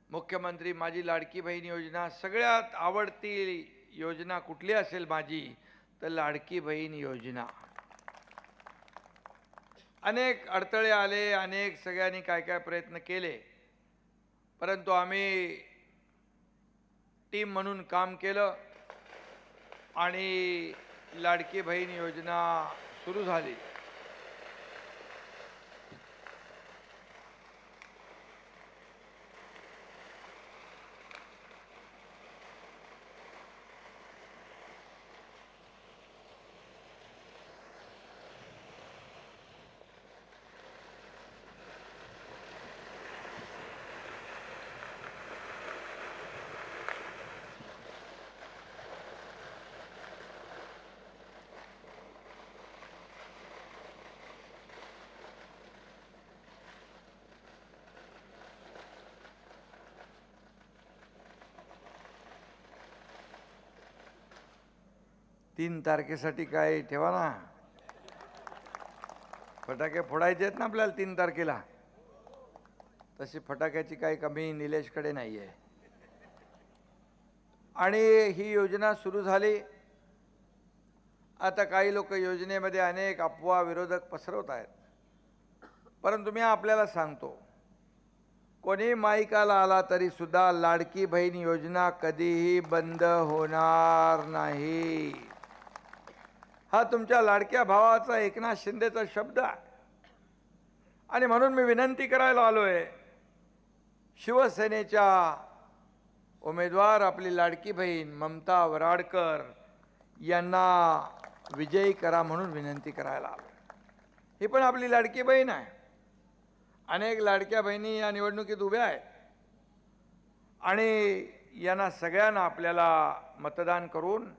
मुख्यमंत्री माझी लाडकी बहीण योजना सगळ्यात आवडती योजना कुठली असेल माझी तर लाडकी बहीण योजना। अनेक अडथळे आले, अनेक सगळ्यांनी काय काय प्रयत्न केले, परंतु आम्ही टीम म्हणून काम केलं आणि लाडकी बहीण योजना सुरू झाली। तीन तारखेसाठी काय ठेवा ना, फटाके फोडायचे आहेत ना आपल्याला 3 तारखेला। तशी फटाक्याची काही कमी निलेशकडे नाही आहे। आणि ही योजना सुरू झाली। आता काही लोक योजनेमध्ये अनेक अफवा विरोधक पसरवत आहेत, परंतु मी आपल्याला सांगतो, कोणी माईकाला आला तरी सुद्धा लाडकी बहीण योजना कधीही बंद होणार नाही। हा तुमच्या लाडक्या भावाचा एकनाथ शिंदेचा शब्द आहे। आणि म्हणून मी विनंती करायला आलोय, शिवसेनेच्या उमेदवार आपली लाडकी बहीण ममता वराडकर यांना विजयी करा म्हणून विनंती करायला आलोय। ही पण आपली लाडकी बहीण आहे। अनेक लाडक्या बहिणी या निवडणुकीत उभ्या आहेत आणि यांना सगळ्यांना आपल्याला मतदान करून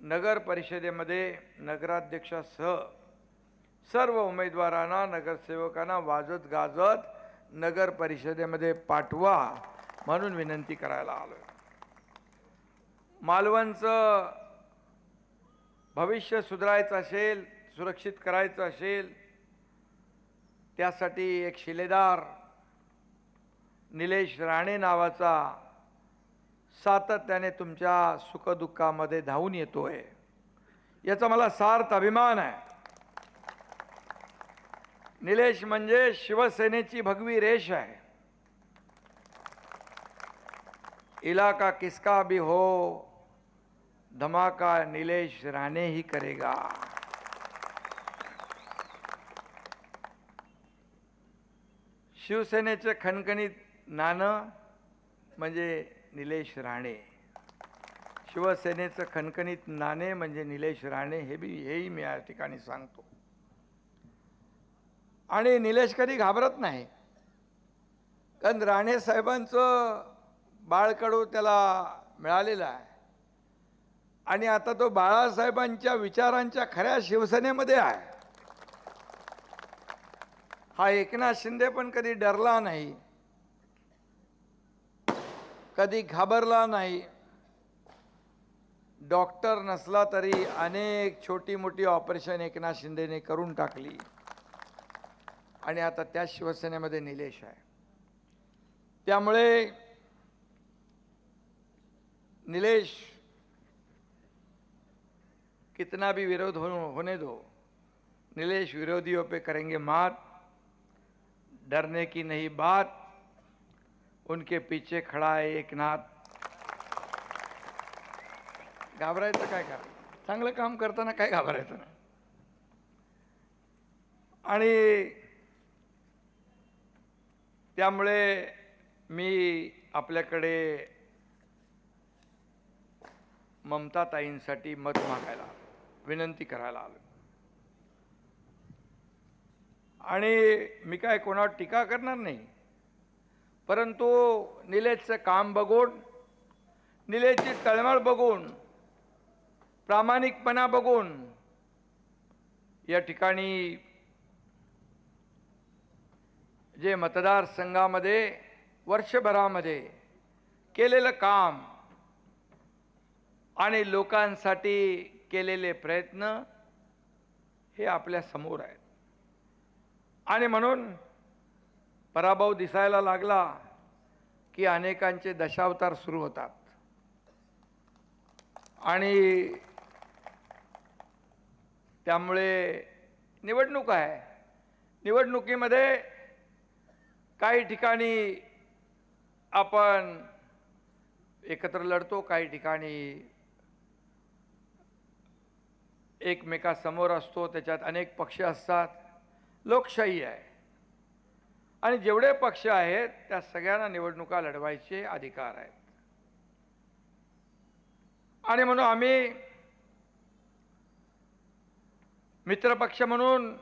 नगर परिषदेमध्ये नगराध्यक्षासह सर्व उमेदवारांना, नगरसेवकांना वाजत गाजत नगर परिषदेमध्ये पाठवा म्हणून विनंती करायला आलोय। मालवणचं भविष्य सुधारायचं असेल, सुरक्षित करायचं असेल, त्यासाठी एक शिलेदार निलेश राणे नावाचा सातत्याने तुमच्या सुखदुःखामध्ये धावून येतोय, याचा मला सार्थ अभिमान आहे। निलेश म्हणजे शिवसेनेची भगवी रेष आहे। इलाका किसका भी हो, धमाका निलेश राणे ही करेगा। शिवसेनेचे खणखणीत नाणं म्हणजे निलेश राणे, शिवसेनेचं खणखणीत नाणे म्हणजे निलेश राणे, हेही मी या ठिकाणी सांगतो। आणि निलेश कधी घाबरत नाही, कारण राणे साहेबांचं बाळकडू त्याला मिळालेलं आहे आणि आता तो बाळासाहेबांच्या विचारांच्या खऱ्या शिवसेनेमध्ये आहे। हा एकनाथ शिंदे पण कधी डरला नाही, कधी घाबरला नाही। डॉक्टर नसला तरी अनेक छोटी मोठी ऑपरेशन एकनाथ शिंदेने करून टाकली आणि आता त्या शिवसेनेमध्ये निलेश आहे। त्यामुळे निलेश कितना भी विरोध होने दो, निलेश विरोधियों पे करेंगे मात, डरने की नहीं बात, उनके पीछे खड़ा है एकनाथ। घाबरायचं काय करा, चांगलं काम करताना काय घाबरायचं नाही। आणि त्यामुळे मी आपल्याकडे ममता ताईंसाठी मत मागायला, विनंती करायला आलो। आणि मी काय कोणावर टीका करणार नाही, परंतु निलेशचं काम बघून, निलेशची तळमळ बघून, प्रामाणिकपणा बघून या ठिकाणी जे मतदारसंघामध्ये वर्षभरामध्ये केलेलं काम आणि लोकांसाठी केलेले प्रयत्न हे आपल्या समोर आहेत। आणि म्हणून पराभव दिसायला लागला की अनेकांचे दशावतार सुरू होतात आणि त्यामुळे निवडणूक आहे. निवडणुकीमध्ये काही ठिकाणी आपण एकत्र लढतो, काही ठिकाणी एकमेकासमोर असतो, त्याच्यात अनेक पक्ष असतात. लोकशाही आहे आणि जेवढे पक्ष आहेत त्या सगळ्यांना निवडणुका लढवायचे अधिकार आहेत. आणि म्हणून आम्ही मित्रपक्ष म्हणून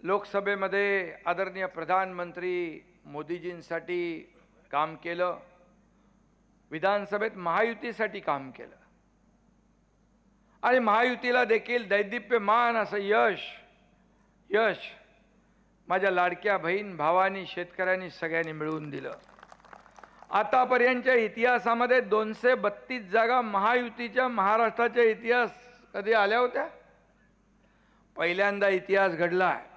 लोकसभेमध्ये आदरणीय प्रधानमंत्री मोदीजींसाठी काम केलं, विधानसभेत महायुतीसाठी काम केलं आणि महायुतीला देखील दैदिप्यमान असं यश माझ्या लाडक्या बहीण भावांनी, शेतकऱ्यांनी सगळ्यांनी मिळवून दिलं. आतापर्यंतच्या इतिहासामध्ये 232 जागा महायुतीच्या महाराष्ट्राच्या इतिहास कधी आल्या होत्या? पहिल्यांदा इतिहास घडला आहे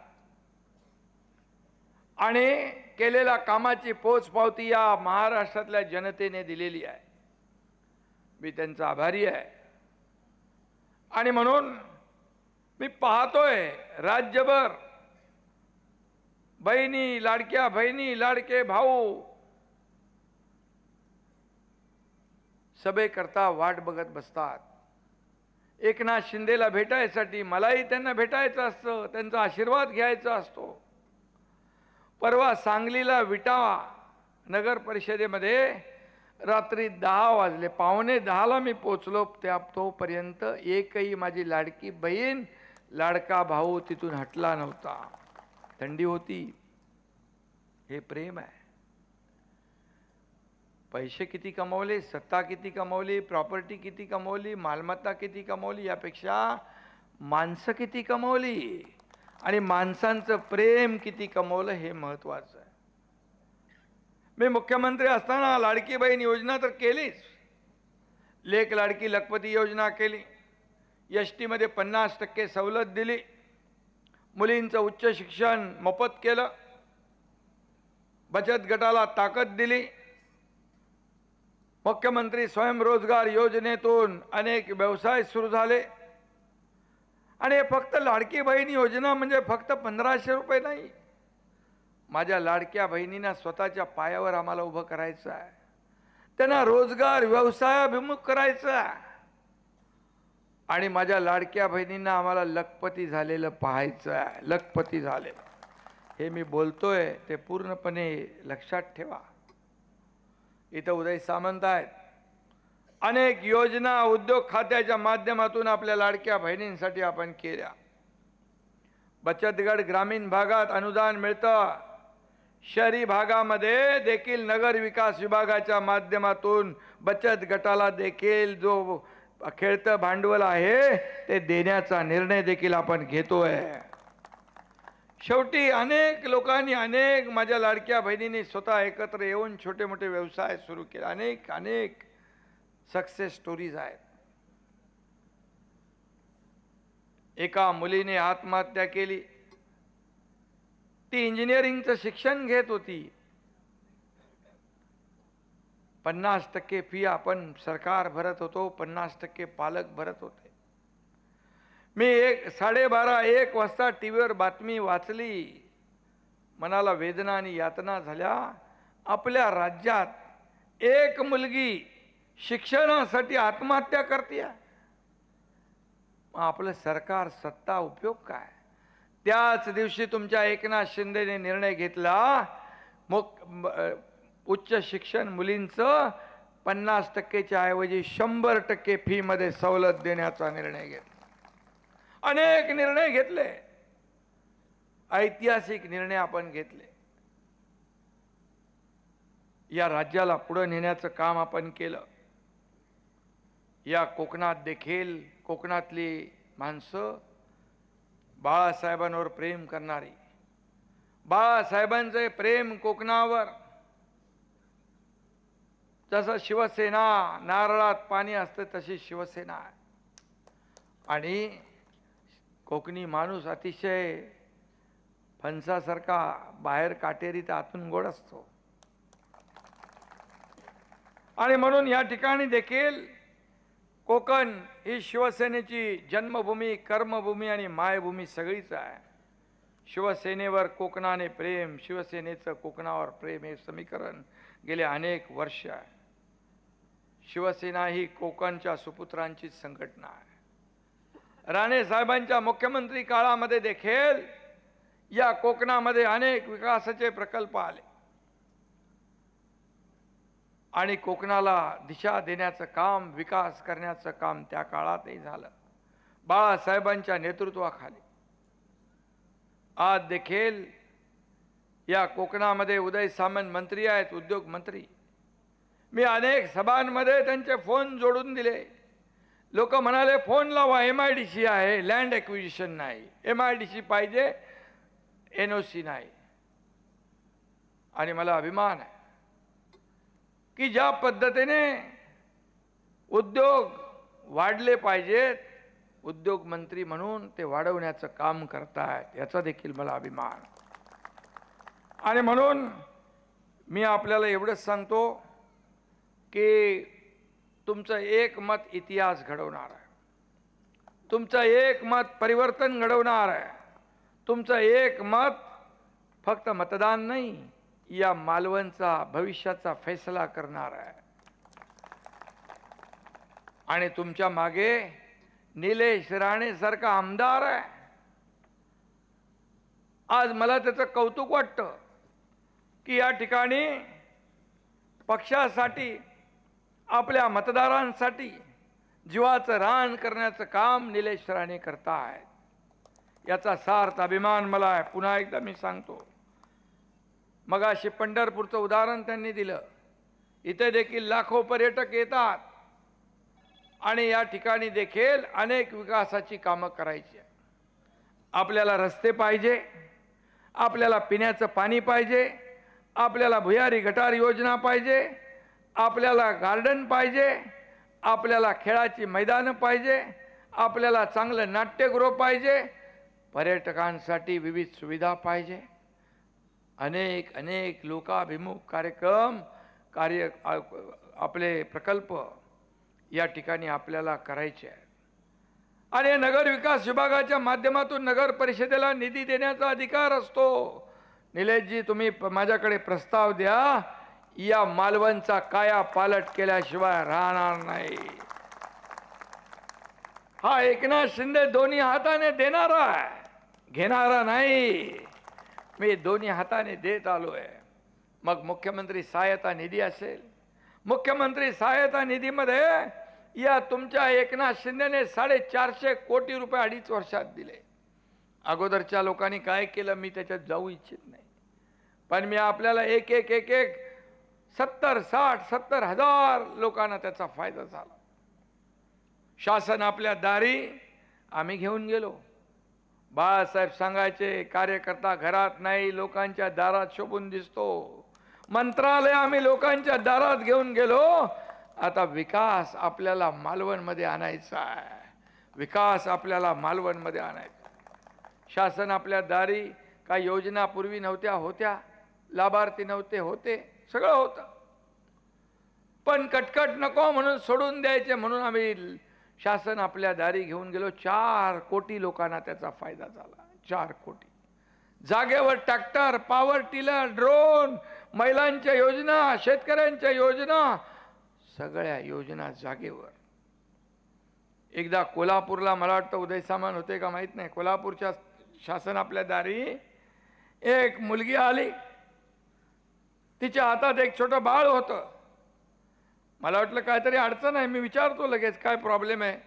आणि केलेल्या कामाची पोचपावती या महाराष्ट्रातल्या जनतेने दिलेली आहे. मी त्यांचा आभारी आहे. आणि म्हणून मी पाहतोय राज्यभर बहिणी, लाडक्या बहिणी, लाडके भाऊ सभेकरता वाट बघत बसतात. एकनाथ शिंदेला भेटायसाठी, मलाही त्यांना भेटायचं असतं, त्यांचा आशीर्वाद घ्यायचा असतो. परवा सांगलीला विटा नगर परिषदेमध्ये रात्री 10 वाजले, 9:45 मी पोचलो. तोपर्यंत एकही माझी लाडकी बहीण, लाडका भाऊ तिथून हटला नव्हता. थंडी होती. हे प्रेम आहे. पैसे किती कमवले, सत्ता किती कमवली, प्रॉपर्टी किती कमवली, मालमत्ता किती कमवली, यापेक्षा माणसं किती कमवली आणि माणसांचं प्रेम किती कमवलं हे महत्त्वाचं आहे. मी मुख्यमंत्री असताना लाडकी बहीण योजना तर केलीच, लेक लाडकी लखपती योजना केली, एसटी मध्ये 50% सवलत दिली, मुलींचं उच्च शिक्षण मोफत केलं, बचत गटाला ताकद दिली, मुख्यमंत्री स्वयंरोजगार योजनेतून अनेक व्यवसाय सुरू झाले. आणि हे फक्त लाडकी बहीण योजना म्हणजे फक्त 1500 रुपये नाही. माझ्या लाडक्या बहिणींना स्वतःच्या पायावर आम्हाला उभं करायचं आहे, त्यांना रोजगार व्यवसायाभिमुख करायचं आहे आणि माझ्या लाडक्या बहिणींना आम्हाला लखपती झालेलं पाहायचं आहे. लखपती झालेलं हे मी बोलतोय ते पूर्णपणे लक्षात ठेवा. इथं उदय सामंत आहेत. अनेक योजना उद्योग खात्याच्या माध्यमातून आपल्या लाडक्या बहिणींसाठी आपण केल्या. बचत गट ग्रामीण भागात अनुदान मिळतं, शहरी भागामध्ये देखील नगर विकास विभागाच्या माध्यमातून बचत गटाला देखील जो खेळतं भांडवल आहे ते देण्याचा निर्णय देखील आपण घेतोय. शेवटी अनेक लोकांनी, अनेक माझ्या लाडक्या बहिणींनी स्वतः एकत्र येऊन छोटे मोठे व्यवसाय सुरू केले. अनेक सक्सेस स्टोरीज आहेत. एका मुलीने आत्महत्या केली. ती इंजिनिअरिंगचं शिक्षण घेत होती. 50% फी आपण सरकार भरत होतो, 50% पालक भरत होते. मी 12:30-1 वाजता टीव्हीवर बातमी वाचली. मनाला वेदना आणि यातना झाल्या. आपल्या राज्यात एक मुलगी शिक्षणासाठी आत्महत्या करते. आपलं सरकार, सत्ता उपयोग काय? त्याच दिवशी तुमच्या एकनाथ शिंदेने निर्णय घेतला, उच्च शिक्षण मुलींचं 50%च्या ऐवजी 100% फी मध्ये सवलत देण्याचा निर्णय घेतला. अनेक निर्णय घेतले, ऐतिहासिक निर्णय आपण घेतले. या राज्याला पुढे नेण्याचं काम आपण केलं. या कोकणात देखील कोकणातली माणसं बाळासाहेबांवर प्रेम करणारी, बाळासाहेबांचे प्रेम कोकणावर जसं शिवसेना नारळात पाणी असते तशी शिवसेना आहे. आणि कोकणी माणूस अतिशय फणसासारखा बाहेर काटेरी तर आतून गोड असतो. आणि म्हणून या ठिकाणी देखील कोकण ही शिवसेनेची जन्मभूमी, कर्मभूमी आणि मायभूमी सगळीच आहे. शिवसेनेवर कोकणाने प्रेम, शिवसेनेचं कोकणावर प्रेम हे समीकरण गेले अनेक वर्ष आहे. शिवसेना ही कोकणच्या सुपुत्रांची संघटना आहे. राणे साहेबांच्या मुख्यमंत्री काळामध्ये देखील या कोकणामध्ये अनेक विकासाचे प्रकल्प आले आणि कोकणाला दिशा देण्याचं काम, विकास करण्याचं काम त्या काळातही झालं बाळासाहेबांच्या नेतृत्वाखाली. आज देखील या कोकणामध्ये उदय सामंत मंत्री आहेत, उद्योग मंत्री. मी अनेक सभांमध्ये त्यांचे फोन जोडून दिले. लोक म्हणाले फोन लावा, MIDC आहे, लँड ॲक्विजिशन नाही. MIDC पाहिजे, NOC नाही. आणि मला अभिमान आहे की ज्या पद्धतीने उद्योग वाढले पाहिजेत, उद्योग मंत्री म्हणून ते वाढवण्याचं काम करतायत, याचा देखील मला अभिमान. आणि म्हणून मी आपल्याला एवढंच सांगतो की तुमचं एक मत इतिहास घडवणार आहे, तुमचं एक मत परिवर्तन घडवणार आहे, तुमचं एक मत फक्त मतदान नाही, या मालवणचा भविष्याचा फैसला करणार आहे. आणि तुमच्या मागे निलेश राणे सारखा आमदार आहे. आज मला त्याचं कौतुक वाटतं की या ठिकाणी पक्षासाठी, आपल्या मतदारांसाठी जीवाचं रान करण्याचं काम निलेश राणे करतायत. याचा सार्थ अभिमान मला आहे. पुन्हा एकदा मी सांगतो, मगाशी पंढरपूरचं उदाहरण त्यांनी दिलं. इथे देखील लाखो पर्यटक येतात आणि या ठिकाणी देखील अनेक विकासाची कामं करायची. आपल्याला रस्ते पाहिजे, आपल्याला पिण्याचं पाणी पाहिजे, आपल्याला भुयारी गटार योजना पाहिजे, आपल्याला गार्डन पाहिजे, आपल्याला खेळाची मैदानं पाहिजे, आपल्याला चांगलं नाट्यगृह पाहिजे, पर्यटकांसाठी विविध सुविधा पाहिजे. अनेक अनेक लोकाभिमुख कार्यक्रम, आपले प्रकल्प या ठिकाणी आपल्याला करायचे आहे. आणि नगर विकास विभागाच्या माध्यमातून नगर परिषदेला निधी देण्याचा अधिकार असतो. निलेशजी, तुम्ही माझ्याकडे प्रस्ताव द्या, या मालवणचा काया पालट केल्याशिवाय राहणार नाही. हा एकनाथ शिंदे दोन्ही हाताने देणारा आहे, घेणारा नाही. मी दोन्ही हाताने देत आलोय. मग मुख्यमंत्री सहायता निधी असेल, मुख्यमंत्री सहायता निधीमध्ये या तुमच्या एकनाथ शिंदेने 450 कोटी रुपये 2.5 वर्षात दिले. अगोदरच्या लोकांनी काय केलं मी त्याच्यात जाऊ इच्छित नाही, पण मी आपल्याला एक 70 हजार लोकांना त्याचा फायदा झाला. शासन आपल्या दारी आम्ही घेऊन गेलो. बाळासाहेब सांगायचे, कार्यकर्ता घरात नाही लोकांच्या दारात शोभून दिसतो. मंत्रालय आम्ही लोकांच्या दारात घेऊन गेलो. आता विकास आपल्याला मालवणमध्ये आणायचा आहे, विकास आपल्याला मालवणमध्ये आणायचा. शासन आपल्या दारी काही योजना पूर्वी नव्हत्या, होत्या, लाभार्थी नव्हते, होते, सगळं होतं, पण कटकट नको म्हणून सोडून द्यायचे म्हणून आम्ही शासन आपल्या दारी घेऊन गेलो. 4 कोटी लोकांना त्याचा फायदा झाला. 4 कोटी जागेवर ट्रॅक्टर, पॉवर टिलर, ड्रोन, महिलांच्या योजना, शेतकऱ्यांच्या योजना, सगळ्या योजना जागेवर. एकदा कोल्हापूरला मला वाटतं उदय सामंत होते का माहित नाही, कोल्हापूरच्या शासन आपल्या दारी एक मुलगी आली, तिच्या हातात एक छोटं बाळ होतं. मला वाटलं काहीतरी अडचण आहे. मी विचारतो लगेच काय प्रॉब्लेम आहे,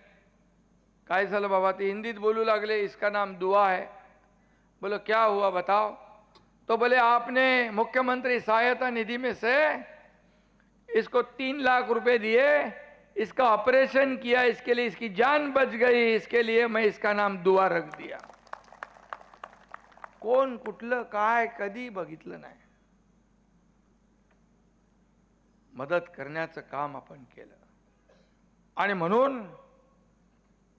काय झालं बाबा. ती हिंदीत बोलू लागले, इसका नाम दुआ है. बोलो क्या हुआ बताओ. तो बोले आपने मुख्यमंत्री सहायता निधि में से इसको 3 लाख रुपए दिए, इसका ऑपरेशन किया, इसके लिए इसकी जान बच गई, इसके लिए मैं इसका नाम दुआ रख दिया. कोण कुठलं काय कधी बघितलं नाही. मदत करण्याचं काम आपण केलं. आणि म्हणून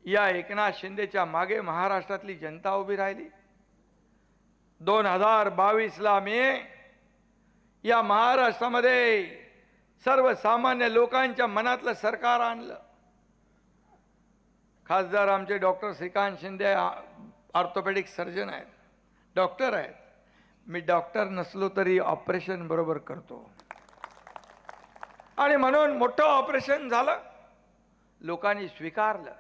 या एकनाथ शिंदेच्या मागे महाराष्ट्रातली जनता उभी राहिली. 2022ला मी या महाराष्ट्रामध्ये सर्वसामान्य लोकांच्या मनातलं सरकार आणलं. खासदार आमचे doctor Shrikant Shinde orthopaedic surgeon आहेत, डॉक्टर आहेत. मी डॉक्टर नसलो तरी ऑपरेशन बरोबर करतो आणि म्हणून मोठं ऑपरेशन झालं, लोकांनी स्वीकारलं.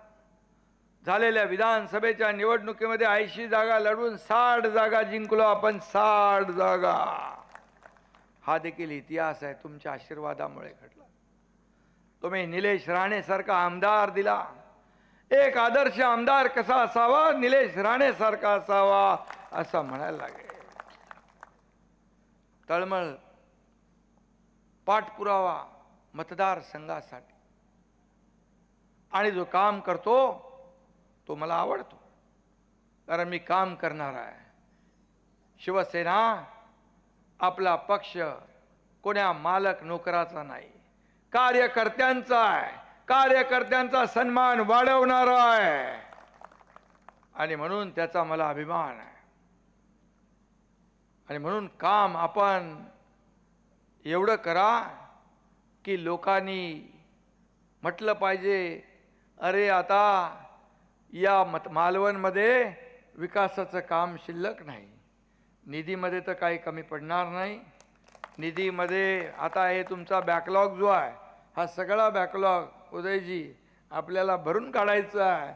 झालेल्या विधानसभेच्या निवडणुकीमध्ये 80 जागा लढून 60 जागा जिंकलो आपण, 60 जागा. हा देखील इतिहास आहे, तुमच्या आशीर्वादामुळे घडला. तुम्ही निलेश राणे सारखा आमदार दिला. एक आदर्श आमदार कसा असावा, निलेश राणे सारखा असावा असं म्हणायला लागेल. तळमळ पाठपुरावा मतदारसंघासाठी, आणि जो काम करतो तो मला आवडतो, कारण मी काम करणार आहे. शिवसेना आपला पक्ष कोण्या मालक नोकराचा नाही, कार्यकर्त्यांचा आहे. कार्यकर्त्यांचा सन्मान वाढवणारा आहे आणि म्हणून त्याचा मला अभिमान आहे. आणि म्हणून काम आपण एवढं करा की लोकांनी म्हटलं पाहिजे, अरे आता या मालवणमध्ये विकासाचं काम शिल्लक नाही. निधीमध्ये तर काही कमी पडणार नाही. निधीमध्ये आता हे तुमचा बॅकलॉग जो आहे, हा सगळा बॅकलॉग उदयजी आपल्याला भरून काढायचा आहे.